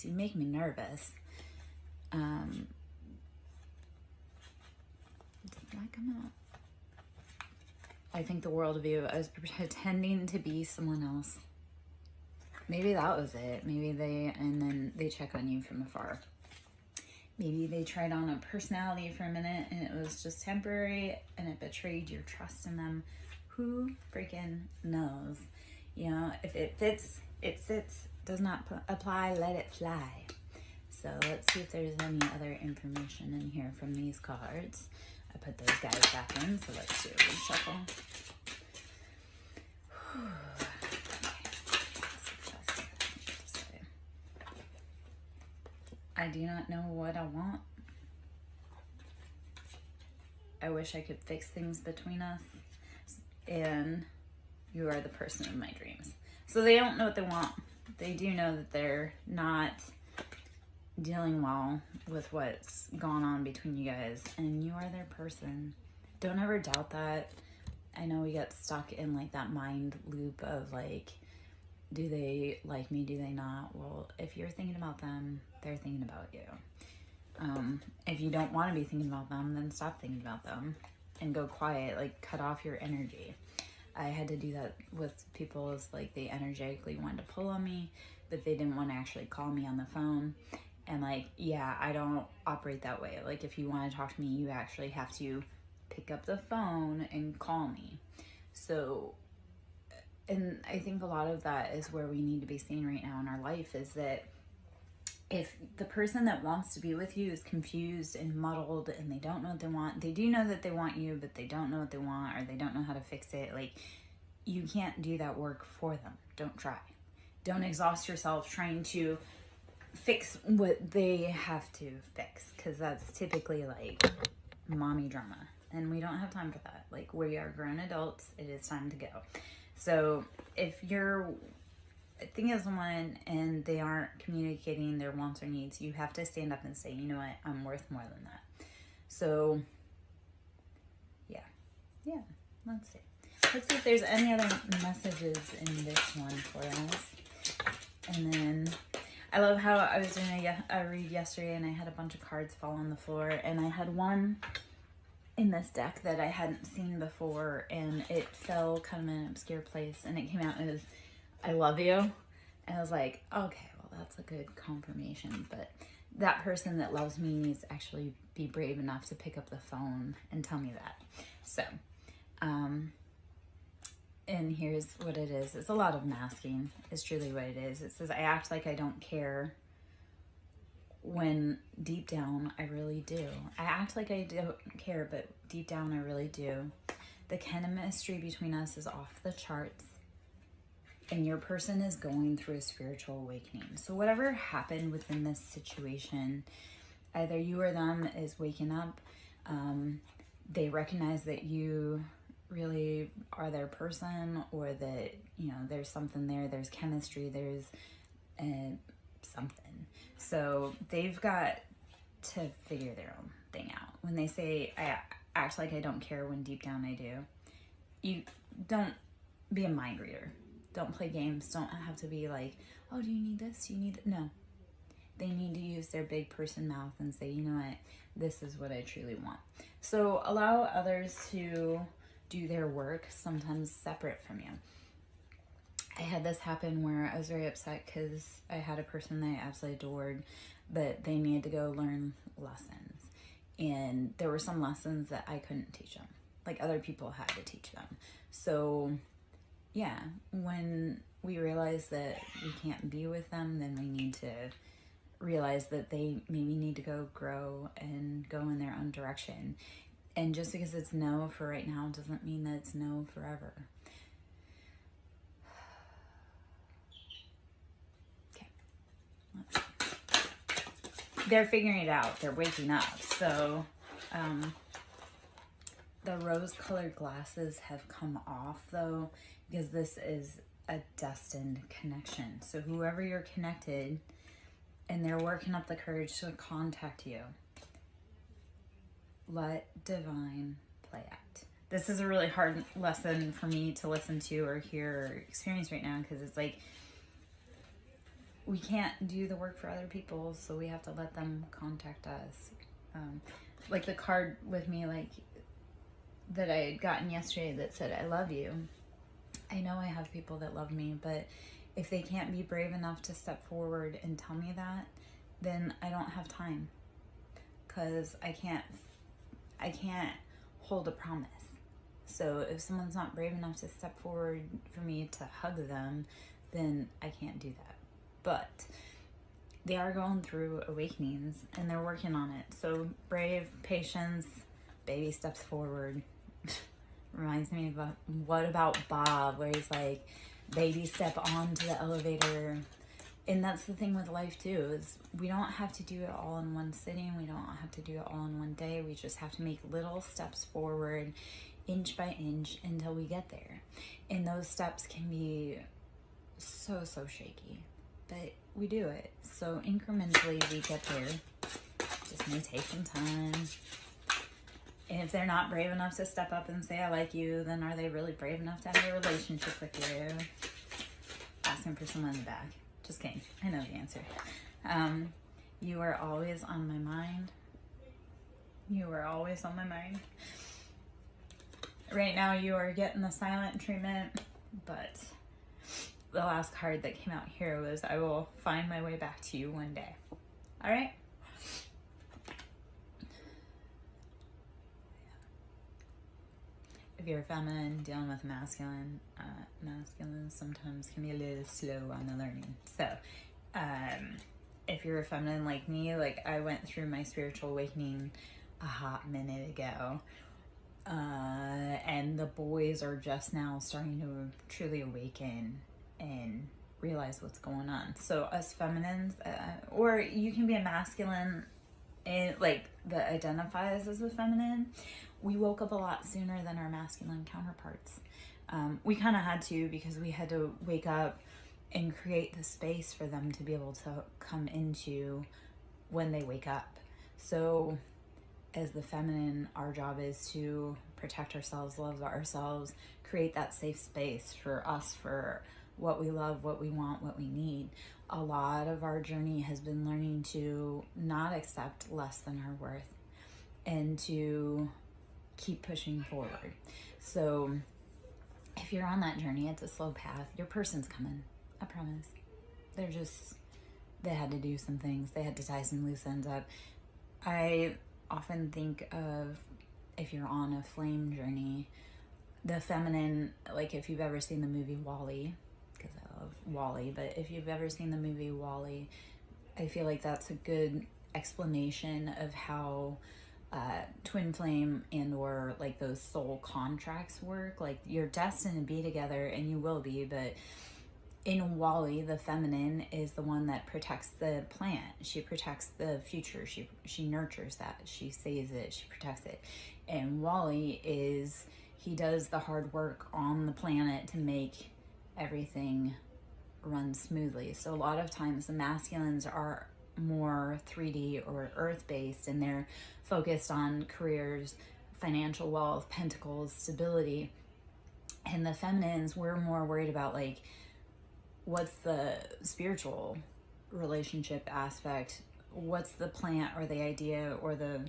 You make me nervous. Did that come out? I think the world of you. I was pretending to be someone else. Maybe that was it. Maybe and then they check on you from afar. Maybe they tried on a personality for a minute and it was just temporary and it betrayed your trust in them. Who freaking knows? You know, if it fits, it sits. Does not apply, let it fly. So let's see if there's any other information in here from these cards. I put those guys back in, so let's do a reshuffle. I do not know what I want. I wish I could fix things between us. And you are the person of my dreams. So they don't know what they want. They do know that they're not dealing well with what's gone on between you guys, and you are their person. Don't ever doubt that. I know we get stuck in like that mind loop of like, do they like me, do they not? Well, if you're thinking about them, they're thinking about you. If you don't want to be thinking about them, then stop thinking about them and go quiet, like cut off your energy. I had to do that with people. It's like they energetically wanted to pull on me, but they didn't want to actually call me on the phone. And like, yeah, I don't operate that way. Like if you want to talk to me, you actually have to pick up the phone and call me. So, and I think a lot of that is where we need to be seeing right now in our life, is that if the person that wants to be with you is confused and muddled and they don't know what they want, they do know that they want you, but they don't know what they want, or they don't know how to fix it. Like, you can't do that work for them. Don't try. Don't exhaust yourself trying to fix what they have to fix, because that's typically like mommy drama, and we don't have time for that. Like, we are grown adults. It is time to go. So if you're thinking of someone and they aren't communicating their wants or needs, you have to stand up and say, you know what, I'm worth more than that. So yeah, let's see if there's any other messages in this one for us. And then I love how I was doing a read yesterday and I had a bunch of cards fall on the floor, and I had one in this deck that I hadn't seen before, and it fell kind of in an obscure place, and it came out as I love you. And I was like, okay, well, that's a good confirmation, but that person that loves me needs to actually be brave enough to pick up the phone and tell me that. So, and here's what it is. It's a lot of masking is truly what it is. It says, I act like I don't care when deep down I really do. I act like I don't care, but deep down I really do. The chemistry between us is off the charts, and your person is going through a spiritual awakening. So whatever happened within this situation, either you or them is waking up. They recognize that you really are their person, or that, you know, there's something there, there's chemistry, there's something. So they've got to figure their own thing out. When they say, I act like I don't care when deep down I do, you don't be a mind reader. Don't play games. Don't have to be like, oh, do you need this? Do you need... No. They need to use their big person mouth and say, you know what? This is what I truly want. So allow others to do their work, sometimes separate from you. I had this happen where I was very upset because I had a person that I absolutely adored, but they needed to go learn lessons. And there were some lessons that I couldn't teach them. Like, other people had to teach them. So yeah, when we realize that we can't be with them, then we need to realize that they maybe need to go grow and go in their own direction. And just because it's no for right now doesn't mean that it's no forever. Okay. They're figuring it out. They're waking up. So the rose-colored glasses have come off, though, because this is a destined connection. So whoever you're connected, and they're working up the courage to contact you, let divine play out. This is a really hard lesson for me to listen to or hear or experience right now, because it's like, we can't do the work for other people, so we have to let them contact us. Like the card with me, like that I had gotten yesterday that said, I love you. I know I have people that love me, but if they can't be brave enough to step forward and tell me that, then I don't have time, because I can't hold a promise. So if someone's not brave enough to step forward for me to hug them, then I can't do that. But they are going through awakenings and they're working on it. So brave, patience, baby steps forward. Reminds me of What About Bob, where he's like, baby step onto the elevator. And that's the thing with life too, is we don't have to do it all in one sitting. We don't have to do it all in one day. We just have to make little steps forward, inch by inch, until we get there. And those steps can be so shaky, but we do it. So incrementally we get there. Just may take some time. And if they're not brave enough to step up and say, I like you, then are they really brave enough to have a relationship with you? Asking for someone in the back. Just kidding. I know the answer. You are always on my mind. You are always on my mind. Right now you are getting the silent treatment, but the last card that came out here was, I will find my way back to you one day. All right? If you're feminine dealing with masculine, masculine sometimes can be a little slow on the learning. So if you're a feminine like me, like I went through my spiritual awakening a hot minute ago, and the boys are just now starting to truly awaken and realize what's going on. So us feminines, or you can be a masculine, and like that identifies as a feminine, we woke up a lot sooner than our masculine counterparts. We kind of had to, because we had to wake up and create the space for them to be able to come into when they wake up. So as the feminine, our job is to protect ourselves, love ourselves, create that safe space for us, for what we love, what we want, what we need. A lot of our journey has been learning to not accept less than our worth and to keep pushing forward. So if you're on that journey, it's a slow path. Your person's coming, I promise. They had to do some things. They had to tie some loose ends up. I often think of, if you're on a flame journey, the feminine, like if you've ever seen the movie WALL-E, because I love WALL-E, but if you've ever seen the movie WALL-E, I feel like that's a good explanation of how twin flame and or like those soul contracts work. Like you're destined to be together, and you will be, but in WALL-E, the feminine is the one that protects the plant. She protects the future. She nurtures that. She saves it. She protects it. And WALL-E he does the hard work on the planet to make everything run smoothly. So a lot of times the masculines are more 3D or earth-based, and they're focused on careers, financial wealth, pentacles, stability. And the feminines, we're more worried about like, what's the spiritual relationship aspect? What's the plant or the idea or the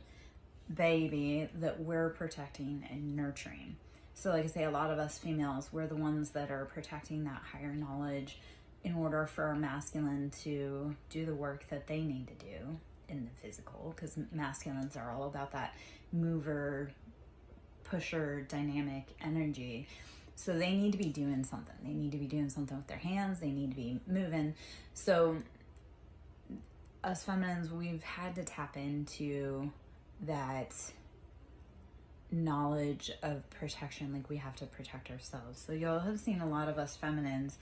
baby that we're protecting and nurturing? So like I say, a lot of us females, we're the ones that are protecting that higher knowledge in order for our masculine to do the work that they need to do in the physical, because masculines are all about that mover, pusher, dynamic energy. So they need to be doing something. They need to be doing something with their hands. They need to be moving. So us feminines, we've had to tap into that knowledge of protection. Like we have to protect ourselves. So you'll have seen a lot of us feminines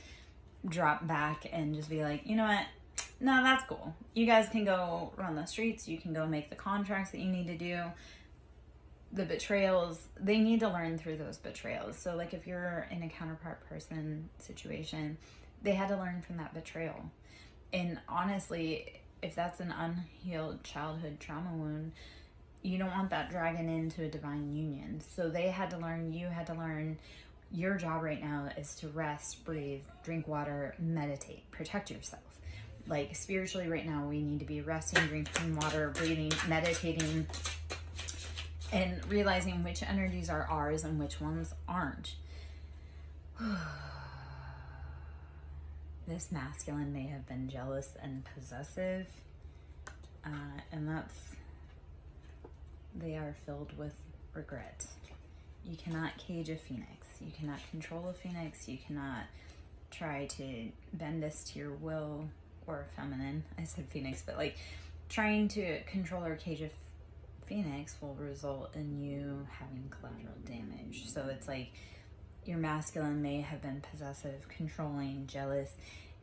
drop back and just be like, you know what? No, that's cool. You guys can go run the streets. You can go make the contracts that you need to do. The betrayals, they need to learn through those betrayals. So like if you're in a counterpart person situation, they had to learn from that betrayal. And honestly, if that's an unhealed childhood trauma wound, you don't want that dragging into a divine union. So they had to learn, you had to learn. Your job right now is to rest, breathe, drink water, meditate, protect yourself. Like spiritually right now, we need to be resting, drinking water, breathing, meditating, and realizing which energies are ours and which ones aren't. This masculine may have been jealous and possessive, and they are filled with regret. You cannot cage a phoenix. You cannot control a phoenix. You cannot try to bend this to your will, or feminine. I said phoenix, but like trying to control or cage a phoenix will result in you having collateral damage. So it's like your masculine may have been possessive, controlling, jealous,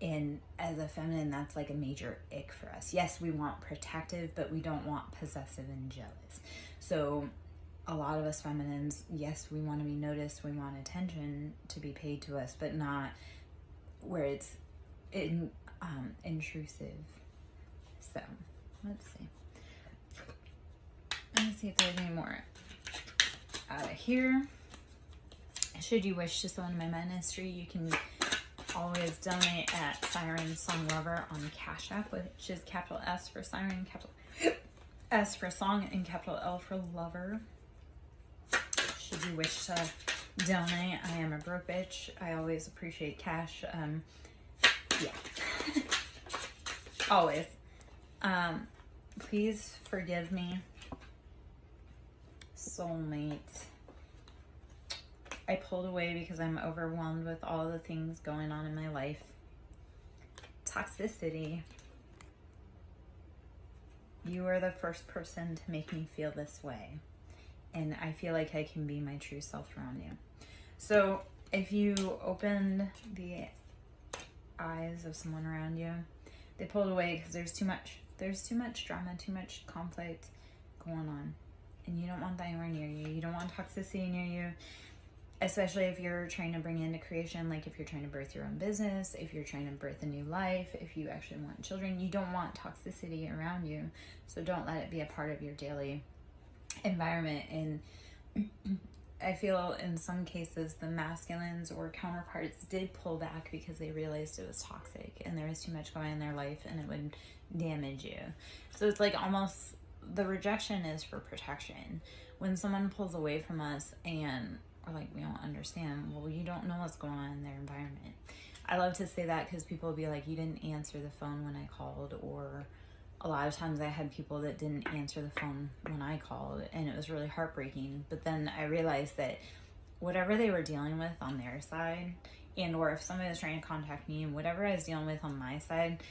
and as a feminine, that's like a major ick for us. Yes, we want protective, but we don't want possessive and jealous. So a lot of us feminines, yes, we want to be noticed, we want attention to be paid to us, but not where it's intrusive. So let's see. Let's see if there's any more out of here. Should you wish to sow into my ministry, you can always donate at SirenSong Lover on Cash App, which is capital S for Siren, capital S for Song, and capital L for Lover. Should you wish to donate, I am a broke bitch. I always appreciate cash. Yeah. Always. Please forgive me, soulmate. I pulled away because I'm overwhelmed with all the things going on in my life. Toxicity. You are the first person to make me feel this way. And I feel like I can be my true self around you. So if you opened the eyes of someone around you, they pulled away because there's too much drama, too much conflict going on. And you don't want that anywhere near you. You don't want toxicity near you. Especially if you're trying to bring into creation, like if you're trying to birth your own business, if you're trying to birth a new life, if you actually want children, you don't want toxicity around you. So don't let it be a part of your daily environment. And I feel in some cases the masculines or counterparts did pull back because they realized it was toxic and there was too much going on in their life and it would damage you. So it's like almost the rejection is for protection. When someone pulls away from us and or like we don't understand, well, you don't know what's going on in their environment. I love to say that because people will be like, you didn't answer the phone when I called, or a lot of times I had people that didn't answer the phone when I called, and it was really heartbreaking. But then I realized that whatever they were dealing with on their side, and or if somebody was trying to contact me, and whatever I was dealing with on my side,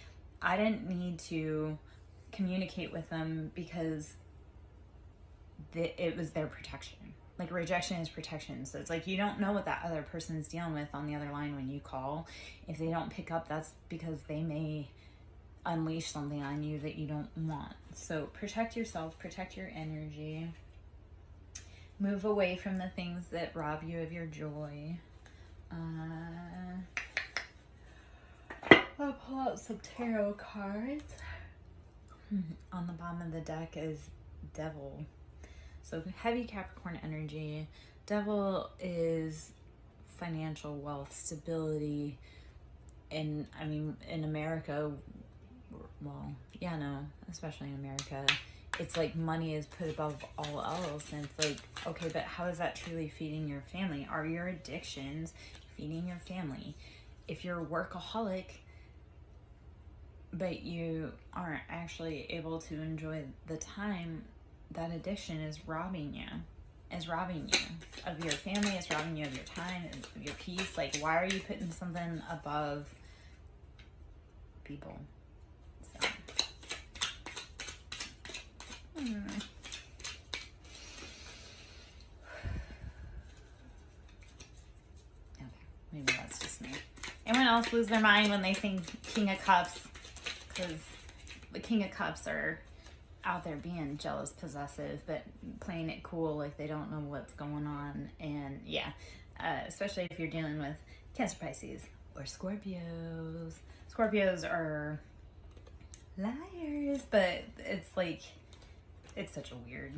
I didn't need to communicate with them because it was their protection. Like rejection is protection. So it's like you don't know what that other person is dealing with on the other line when you call. If they don't pick up, that's because they may unleash something on you that you don't want. So protect yourself, protect your energy. Move away from the things that rob you of your joy. I'll pull out some tarot cards. On the bottom of the deck is Devil. So heavy Capricorn energy. Devil is financial wealth, stability. And I mean, in America, well, yeah, no, especially in America, it's like money is put above all else. And it's like, okay, but how is that truly feeding your family? Are your addictions feeding your family? If you're a workaholic, but you aren't actually able to enjoy the time, that addiction is robbing you of your family, it's robbing you of your time, of your peace. Like, why are you putting something above people? So. Okay, maybe that's just me. Anyone else lose their mind when they sing King of Cups? Because the King of Cups are out there being jealous, possessive, but playing it cool, like they don't know what's going on. And yeah, especially if you're dealing with Cancer, Pisces, or Scorpios. Scorpios are liars, but it's like, it's such a weird